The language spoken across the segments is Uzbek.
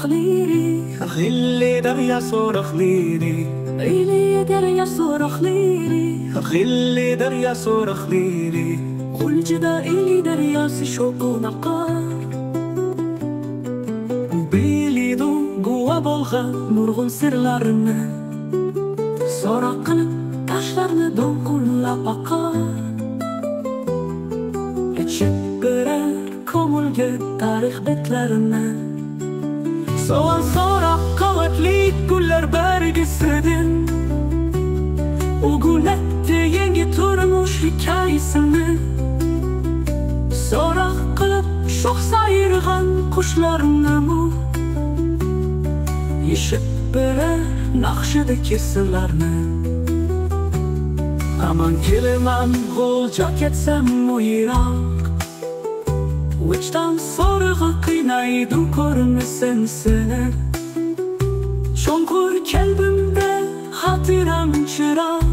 ليري غلي دريا صرخ ليري إلي دريا صرخ ليري غلي دريا صرخ ليري والجدا إلي دريا شوق ونقار Bilidu Guva bolgan nurgun sirlarını Sonra qilib taşlarını dolqunlab aqar Ichib berar ko'ngilga tarix betlarini Soğan so'roq qavatli gullar bargisidan Ugulatdi yangi turmush hikoyasini So'roq qilib shoh sayrg'an qushlarni Yeshib berar naqshidagi sirlarni Aman kelaman g'o'lja ketsam u yiroq Vijdon so'rig'i qiynaydi ko'rmasam seni Cho'nqur qalbimda xotiram chiroq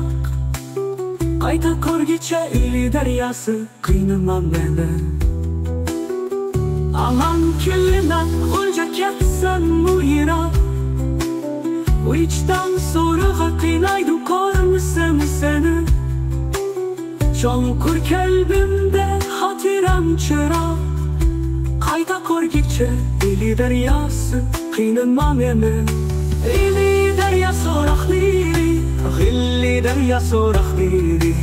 Qayta ko'rgicha ili daryosi qiynaman meni Aman kelaman g'o'lja ketsam u yiroq Vijdon so'rig'i qiynaydi ko'rmasam seni Cho'nqur qalbimda xotiram chiroq Qayta ko'rgicha ili daryosi qiynaman meni Ili daryo so'roq liri غلي دريا صرخ ليري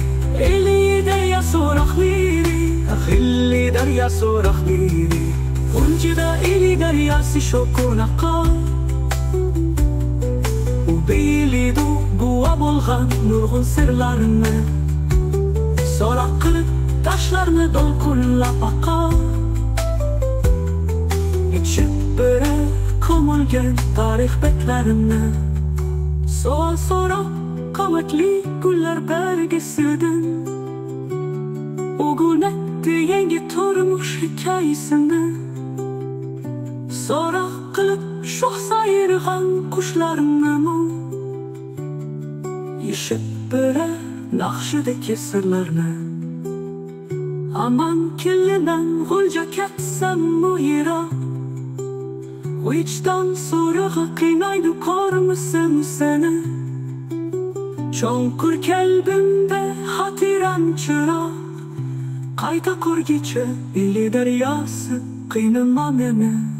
Ili daryo so'roq liri غلي دريا صرخ ليري Unjida ili daryosi sho'q ونقار Bilidu guva bo'lgan nurg'un sirlarini So'roq qilib taşlarni dolqunlab aqar Ichib berar ko'ngilga tarix betlarini So'roq qavatli gullar bargisidan Ugunatdi yangi turmush hikoyasini So'roq qilib shoh sayrg'an qushlarni Yeshib berar naqshidagi sirlarni Aman kelinan g'o'lja ketsam u yiroq Vijdon so'rig'i qiynaydi ko'rmasam seni Cho'nqur qalbimda xotiram chiroq Qayta ko'rgicha ili daryosi qiynaman meni